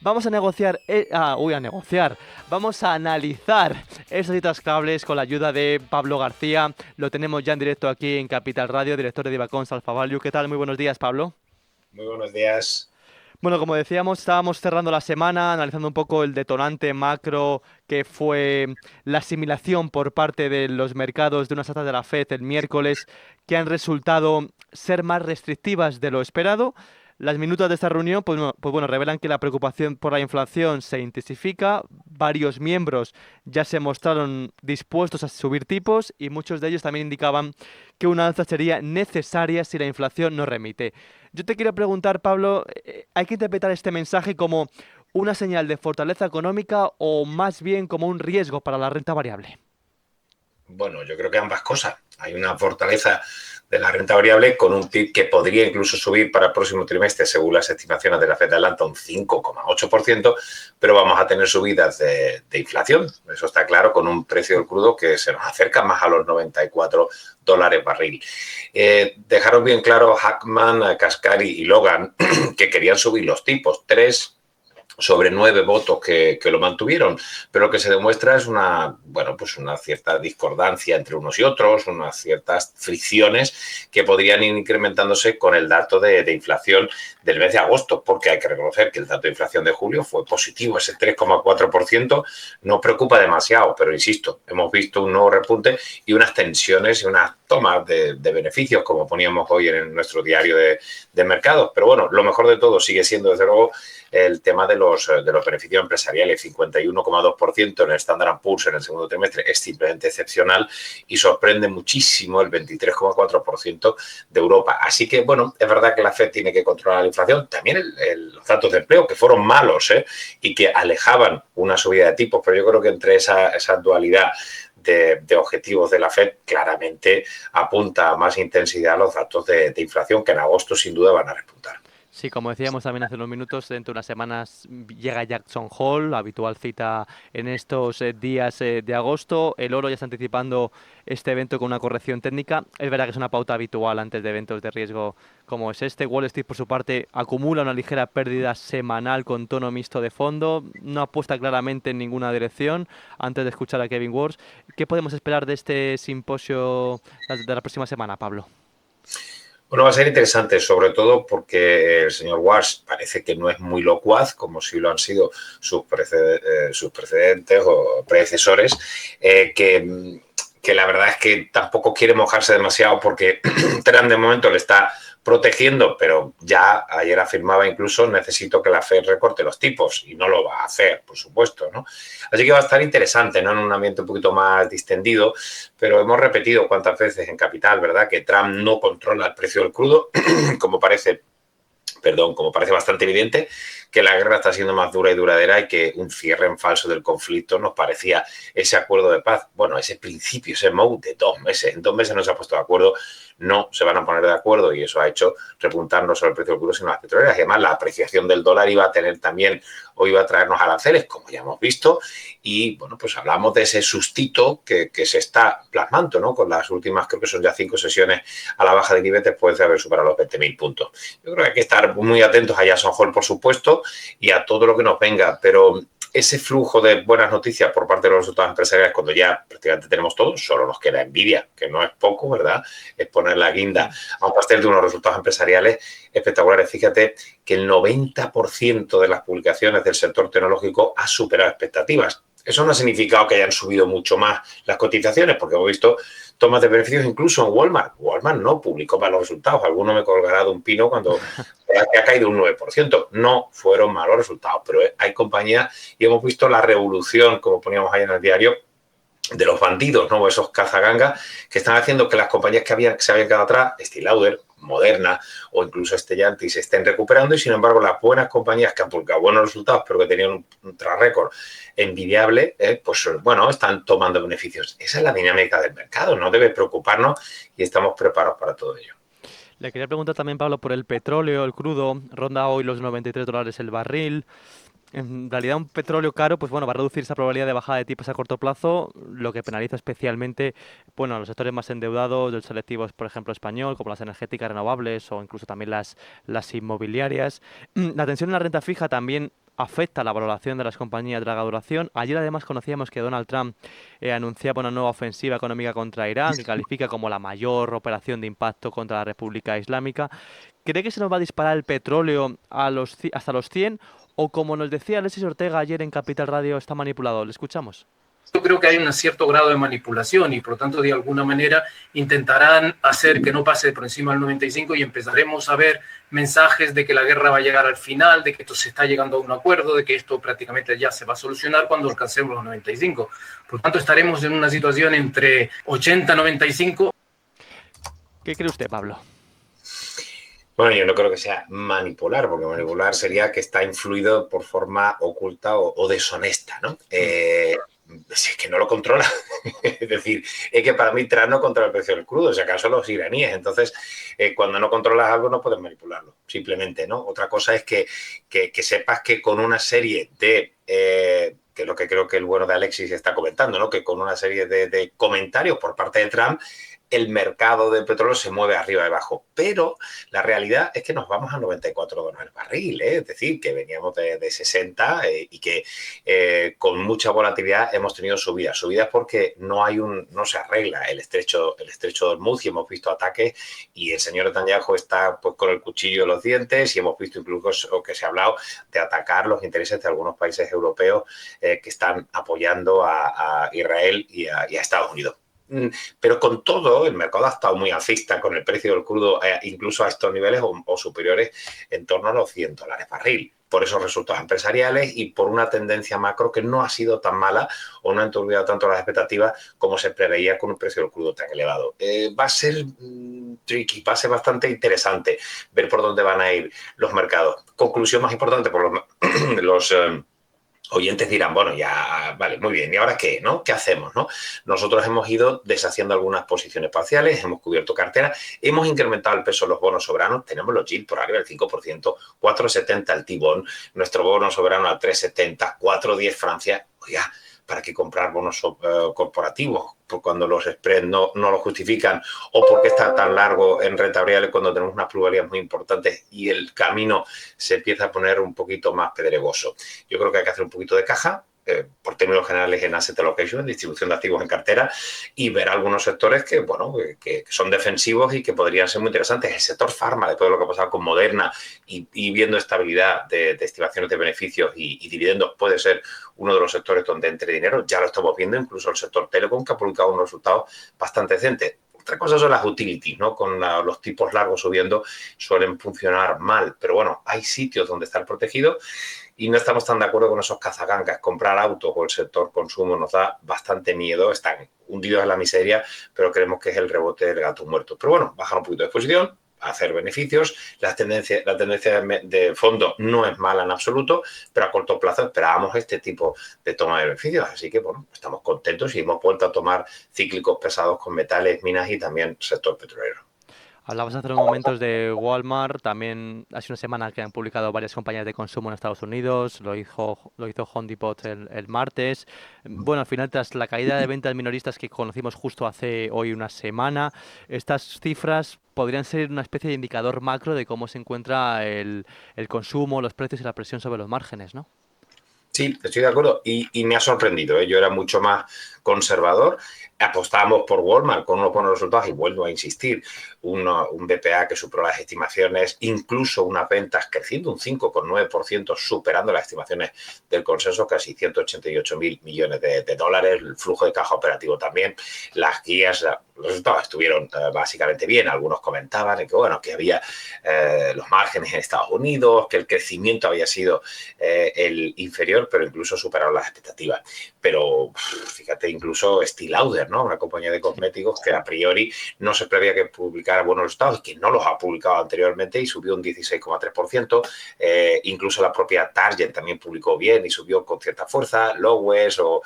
Vamos a negociar, vamos a analizar esas citas claves con la ayuda de Pablo García. Lo tenemos ya en directo aquí en Capital Radio, director de Divacons Alpha Value. ¿Qué tal? Muy buenos días, Pablo. Muy buenos días. Bueno, como decíamos, estábamos cerrando la semana, analizando un poco el detonante macro que fue la asimilación por parte de los mercados de unas tasas de la Fed el miércoles que han resultado ser más restrictivas de lo esperado. Las minutas de esta reunión pues bueno, revelan que la preocupación por la inflación se intensifica. Varios miembros ya se mostraron dispuestos a subir tipos y muchos de ellos también indicaban que una alza sería necesaria si la inflación no remite. Yo te quiero preguntar, Pablo, ¿hay que interpretar este mensaje como una señal de fortaleza económica o más bien como un riesgo para la renta variable? Bueno, yo creo que ambas cosas. Hay una fortaleza de la renta variable con un PIB que podría incluso subir para el próximo trimestre, según las estimaciones de la Fed de Atlanta, un 5,8%, pero vamos a tener subidas de inflación. Eso está claro, con un precio del crudo que se nos acerca más a los $94 barril. Dejaron bien claro Hackman, Kaskari y Logan que querían subir los tipos. 3 sobre 9 votos que lo mantuvieron, pero lo que se demuestra es pues una cierta discordancia entre unos y otros, unas ciertas fricciones que podrían ir incrementándose con el dato de inflación del mes de agosto, porque hay que reconocer que el dato de inflación de julio fue positivo, ese 3,4%, no preocupa demasiado, pero insisto, hemos visto un nuevo repunte y unas tensiones y unas tomas de beneficios, como poníamos hoy en nuestro diario de mercados. Pero bueno, lo mejor de todo sigue siendo, desde luego, el tema de los beneficios empresariales. 51,2% en el Standard & Poor's en el segundo trimestre es simplemente excepcional y sorprende muchísimo el 23,4% de Europa. Así que, bueno, es verdad que la Fed tiene que controlar la inflación. También los datos de empleo, que fueron malos y que alejaban una subida de tipos, pero yo creo que entre esa dualidad de objetivos de la Fed claramente apunta a más intensidad los datos de inflación, que en agosto sin duda van a repuntar. Sí, como decíamos también hace unos minutos, dentro de unas semanas llega Jackson Hole, habitual cita en estos días de agosto. El oro ya está anticipando este evento con una corrección técnica. Es verdad que es una pauta habitual antes de eventos de riesgo como es este. Wall Street, por su parte, acumula una ligera pérdida semanal con tono mixto de fondo. No apuesta claramente en ninguna dirección. Antes de escuchar a Kevin Wars, ¿qué podemos esperar de este simposio de la próxima semana, Pablo? Bueno, va a ser interesante, sobre todo porque el señor Walsh parece que no es muy locuaz, como si lo han sido sus precedentes o predecesores, que la verdad es que tampoco quiere mojarse demasiado porque Trump de momento le está protegiendo, pero ya ayer afirmaba incluso necesito que la Fed recorte los tipos y no lo va a hacer, por supuesto, ¿no? Así que va a estar interesante, ¿no? En un ambiente un poquito más distendido, pero hemos repetido cuántas veces en Capital, ¿verdad? Que Trump no controla el precio del crudo, como parece como parece bastante evidente, que la guerra está siendo más dura y duradera y que un cierre en falso del conflicto nos parecía ese acuerdo de paz. Bueno, ese principio, ese mode de 2 meses. En 2 meses no se ha puesto de acuerdo, no se van a poner de acuerdo y eso ha hecho repuntar no solo el precio del crudo, sino las petroleras. Y además, la apreciación del dólar iba a tener también, o iba a traernos aranceles, como ya hemos visto. Y bueno, pues hablamos de ese sustito que se está plasmando, ¿no? Con las últimas, creo que son ya 5 sesiones a la baja del IBEX después de haber superado los 20.000 puntos. Yo creo que hay que estar muy atentos a Jackson Hole, por supuesto, y a todo lo que nos venga, pero ese flujo de buenas noticias por parte de los resultados empresariales, cuando ya prácticamente tenemos todo, solo nos queda Nvidia, que no es poco, ¿verdad? Es poner la guinda Sí. a un pastel de unos resultados empresariales espectaculares. Fíjate que el 90% de las publicaciones del sector tecnológico ha superado expectativas. Eso no ha significado que hayan subido mucho más las cotizaciones, porque hemos visto tomas de beneficios incluso en Walmart. Walmart no publicó malos resultados. Alguno me colgará de un pino cuando ha caído un 9%. No fueron malos resultados, pero hay compañías y hemos visto la revolución, como poníamos ahí en el diario, de los bandidos, ¿no? Esos cazagangas que están haciendo que las compañías que se habían quedado atrás, Estée Lauder, Moderna o incluso Stellantis, se estén recuperando y, sin embargo, las buenas compañías que han publicado buenos resultados pero que tenían un track record envidiable, pues bueno, están tomando beneficios. Esa es la dinámica del mercado, no debe preocuparnos y estamos preparados para todo ello. Le quería preguntar también, Pablo, por el petróleo, el crudo. Ronda hoy los $93 el barril. En realidad, un petróleo caro, pues bueno, va a reducir esa probabilidad de bajada de tipos a corto plazo, lo que penaliza especialmente, bueno, a los sectores más endeudados del selectivo, por ejemplo, español, como las energéticas renovables o incluso también las inmobiliarias. La tensión en la renta fija también afecta la valoración de las compañías de larga duración. Ayer además conocíamos que Donald Trump anunciaba una nueva ofensiva económica contra Irán, que califica como la mayor operación de impacto contra la República Islámica. ¿Cree que se nos va a disparar el petróleo hasta los 100? O como nos decía Alexis Ortega ayer en Capital Radio, está manipulado. ¿Le escuchamos? Yo creo que hay un cierto grado de manipulación y por lo tanto de alguna manera intentarán hacer que no pase por encima del 95 y empezaremos a ver mensajes de que la guerra va a llegar al final, de que esto se está llegando a un acuerdo, de que esto prácticamente ya se va a solucionar cuando alcancemos los 95. Por lo tanto estaremos en una situación entre 80 y 95. ¿Qué cree usted, Pablo? Bueno, yo no creo que sea manipular, porque manipular sería que está influido por forma oculta o deshonesta, ¿no? Si es que no lo controla. Es decir, es que para mí Trump no controla el precio del crudo, si acaso los iraníes. Entonces, cuando no controlas algo no puedes manipularlo, simplemente, ¿no? Otra cosa es que sepas que con una serie de... que es lo que creo que el bueno de Alexis está comentando, ¿no? Que con una serie de comentarios por parte de Trump el mercado del petróleo se mueve arriba y abajo. Pero la realidad es que nos vamos a $94 el barril, ¿eh? Es decir, que veníamos de 60 y que con mucha volatilidad hemos tenido subidas. Subidas porque no se arregla el estrecho de Hormuz y hemos visto ataques y el señor Netanyahu está pues, con el cuchillo en los dientes y hemos visto incluso que se ha hablado de atacar los intereses de algunos países europeos que están apoyando a Israel y a Estados Unidos. Pero con todo, el mercado ha estado muy alcista con el precio del crudo, incluso a estos niveles o superiores, en torno a los $100 barril. Por esos resultados empresariales y por una tendencia macro que no ha sido tan mala o no ha enturbiado tanto las expectativas como se preveía con un precio del crudo tan elevado. Va a ser tricky, va a ser bastante interesante ver por dónde van a ir los mercados. Conclusión más importante por los oyentes dirán, bueno, ya, vale, muy bien, ¿y ahora qué, no? ¿Qué hacemos, no? Nosotros hemos ido deshaciendo algunas posiciones parciales, hemos cubierto cartera, hemos incrementado el peso de los bonos soberanos, tenemos los yields por arriba del 5%, 4,70 el T-Bond, nuestro bono soberano al 3,70, 4,10 Francia, oiga, ¿para qué comprar bonos corporativos? Pues cuando los spreads no lo justifican o porque está tan largo en rentabilidades cuando tenemos unas pluralidades muy importantes y el camino se empieza a poner un poquito más pedregoso. Yo creo que hay que hacer un poquito de caja, por términos generales en asset allocation, en distribución de activos en cartera y ver algunos sectores que, bueno, que son defensivos y que podrían ser muy interesantes. El sector farma, de todo lo que ha pasado con Moderna y viendo estabilidad de estimaciones de beneficios y dividendos, puede ser uno de los sectores donde entre dinero. Ya lo estamos viendo, incluso el sector telecom, que ha publicado unos resultados bastante decentes. Otra cosa son las utilities, ¿no? Con los tipos largos subiendo suelen funcionar mal, pero bueno, hay sitios donde estar protegido y no estamos tan de acuerdo con esos cazagangas. Comprar autos o el sector consumo nos da bastante miedo, están hundidos en la miseria, pero creemos que es el rebote del gato muerto. Pero bueno, bajar un poquito de exposición, hacer beneficios. La tendencia de fondo no es mala en absoluto, pero a corto plazo esperábamos este tipo de toma de beneficios. Así que, bueno, estamos contentos y hemos vuelto a tomar cíclicos pesados con metales, minas y también sector petrolero. Hablabas hace unos momentos de Walmart, también hace una semana que han publicado varias compañías de consumo en Estados Unidos, lo hizo Home Depot el martes. Bueno, al final, tras la caída de ventas minoristas que conocimos justo hace hoy una semana, estas cifras podrían ser una especie de indicador macro de cómo se encuentra el consumo, los precios y la presión sobre los márgenes, ¿no? Sí, estoy de acuerdo y me ha sorprendido, ¿eh? Yo era mucho más conservador. Apostábamos por Walmart con unos buenos resultados y vuelvo a insistir, un BPA que superó las estimaciones, incluso unas ventas creciendo un 5,9%, superando las estimaciones del consenso, casi 188.000 millones de dólares, el flujo de caja operativo también, las guías, los resultados estuvieron básicamente bien. Algunos comentaban que, bueno, que había los márgenes en Estados Unidos, que el crecimiento había sido el inferior, pero incluso superaron las expectativas. Pero fíjate, incluso Estée Lauder, ¿no? Una compañía de cosméticos que a priori no se preveía que publicara buenos resultados y que no los ha publicado anteriormente y subió un 16,3%. Incluso la propia Target también publicó bien y subió con cierta fuerza. Lowes o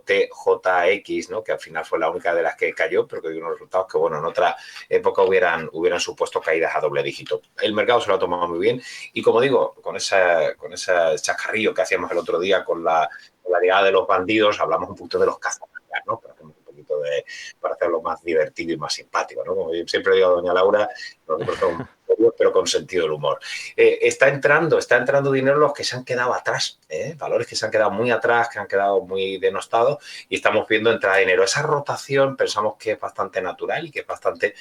TJX, ¿no? Que al final fue la única de las que cayó, pero que dio unos resultados que, bueno, en otra época hubieran supuesto caídas a doble dígito. El mercado se lo ha tomado muy bien y, como digo, con ese chascarrillo que hacíamos el otro día con la llegada de los bandidos, hablamos un poquito de los cazamangas, ¿no? Para hacerlo más divertido y más simpático, ¿no? Como yo siempre digo a doña Laura, nosotros somos pero con sentido del humor. Está entrando dinero en los que se han quedado atrás, valores que se han quedado muy atrás, que han quedado muy denostados, y estamos viendo entrada de dinero. Esa rotación pensamos que es bastante natural y que es bastante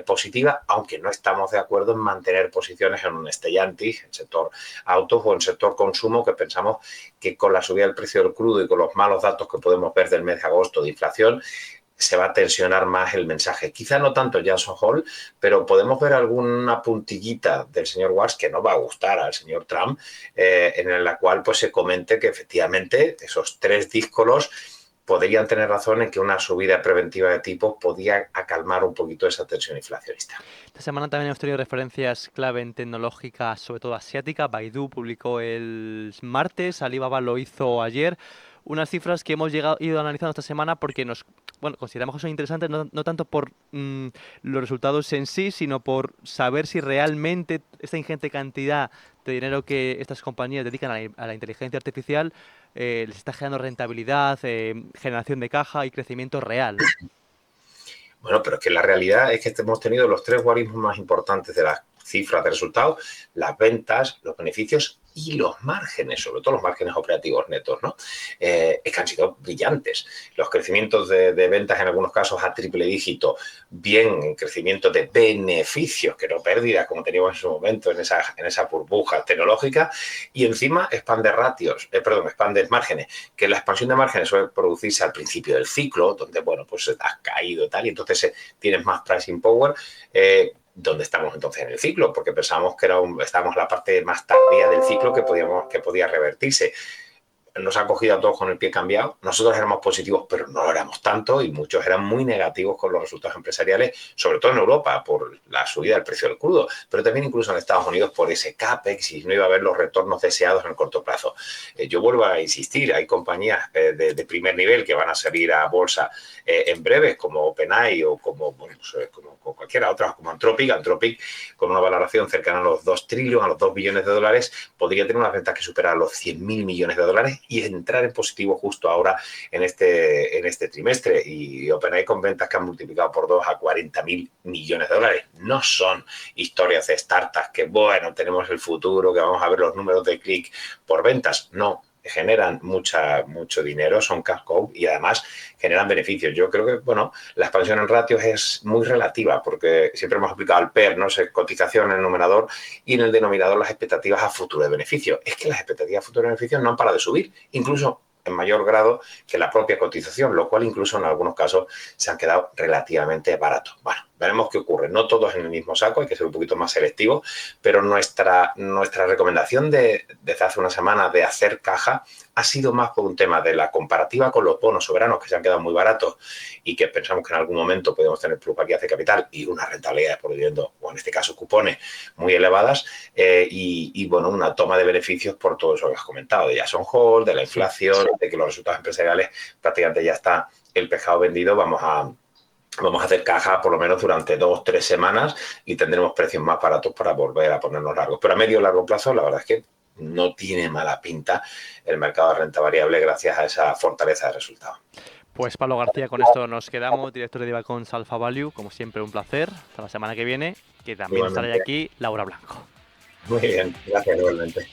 positiva, aunque no estamos de acuerdo en mantener posiciones en un Stellantis, en sector autos o en sector consumo, que pensamos que con la subida del precio del crudo y con los malos datos que podemos ver del mes de agosto de inflación, se va a tensionar más el mensaje. Quizá no tanto Jackson Hole, pero podemos ver alguna puntillita del señor Watts que no va a gustar al señor Trump, en la cual pues se comente que efectivamente esos 3 díscolos podrían tener razón en que una subida preventiva de tipos podía acalmar un poquito esa tensión inflacionista. Esta semana también hemos tenido referencias clave en tecnológica, sobre todo asiática. Baidu publicó el martes, Alibaba lo hizo ayer. Unas cifras que hemos ido analizando esta semana porque consideramos que son interesantes, no tanto por los resultados en sí, sino por saber si realmente esta ingente cantidad de dinero que estas compañías dedican a la inteligencia artificial les está generando rentabilidad, generación de caja y crecimiento real, ¿no? Bueno, pero es que la realidad es que hemos tenido los 3 guarismos más importantes de las cifras de resultados: las ventas, los beneficios y los márgenes, sobre todo los márgenes operativos netos, ¿no? Es que han sido brillantes. Los crecimientos de ventas en algunos casos a triple dígito, bien en crecimiento de beneficios, que no pérdidas como teníamos en su momento en esa burbuja tecnológica, y encima expandes márgenes, que la expansión de márgenes suele producirse al principio del ciclo, donde, bueno, pues has caído y tal, y entonces tienes más pricing power. ¿Dónde estamos entonces en el ciclo? Porque pensamos que estábamos en la parte más tardía del ciclo que podía revertirse. Nos ha cogido a todos con el pie cambiado. Nosotros éramos positivos, pero no lo éramos tanto, y muchos eran muy negativos con los resultados empresariales, sobre todo en Europa, por la subida del precio del crudo, pero también incluso en Estados Unidos por ese CAPEX, y no iba a haber los retornos deseados en el corto plazo. Yo vuelvo a insistir, hay compañías de primer nivel que van a salir a bolsa en breves, como OpenAI o como cualquiera otra, como Anthropic, con una valoración cercana a los 2 trillones, a los 2 billones de dólares, podría tener unas ventas que superan los 100.000 millones de dólares y entrar en positivo justo ahora en este trimestre. Y OpenAI con ventas que han multiplicado por 2 a 40.000 millones de dólares. No son historias de startups que, bueno, tenemos el futuro, que vamos a ver los números de clic por ventas. No, generan mucho dinero, son cash cow y además generan beneficios. Yo creo que, bueno, la expansión en ratios es muy relativa, porque siempre hemos aplicado el PER, ¿no? Cotización en el numerador, y en el denominador las expectativas a futuro de beneficio. Es que las expectativas a futuro de beneficio no han parado de subir, incluso en mayor grado que la propia cotización, lo cual incluso en algunos casos se han quedado relativamente baratos. Bueno, veremos qué ocurre. No todos en el mismo saco, hay que ser un poquito más selectivo, pero nuestra recomendación desde hace una semana de hacer caja ha sido más por un tema de la comparativa con los bonos soberanos, que se han quedado muy baratos y que pensamos que en algún momento podemos tener plusvalías de capital y una rentabilidad por dividendo, o en este caso cupones, muy elevadas, y bueno, una toma de beneficios por todo eso que has comentado, de Jackson Hole, de la inflación, de que los resultados empresariales prácticamente ya está el pescado vendido. Vamos a hacer caja por lo menos durante 2-3 semanas y tendremos precios más baratos para volver a ponernos largos. Pero a medio y largo plazo, la verdad es que no tiene mala pinta el mercado de renta variable gracias a esa fortaleza de resultados. Pues Pablo García, con esto nos quedamos, director de Divacons Alpha Value. Como siempre, un placer. Hasta la semana que viene, que también estará aquí Laura Blanco. Muy bien, gracias igualmente.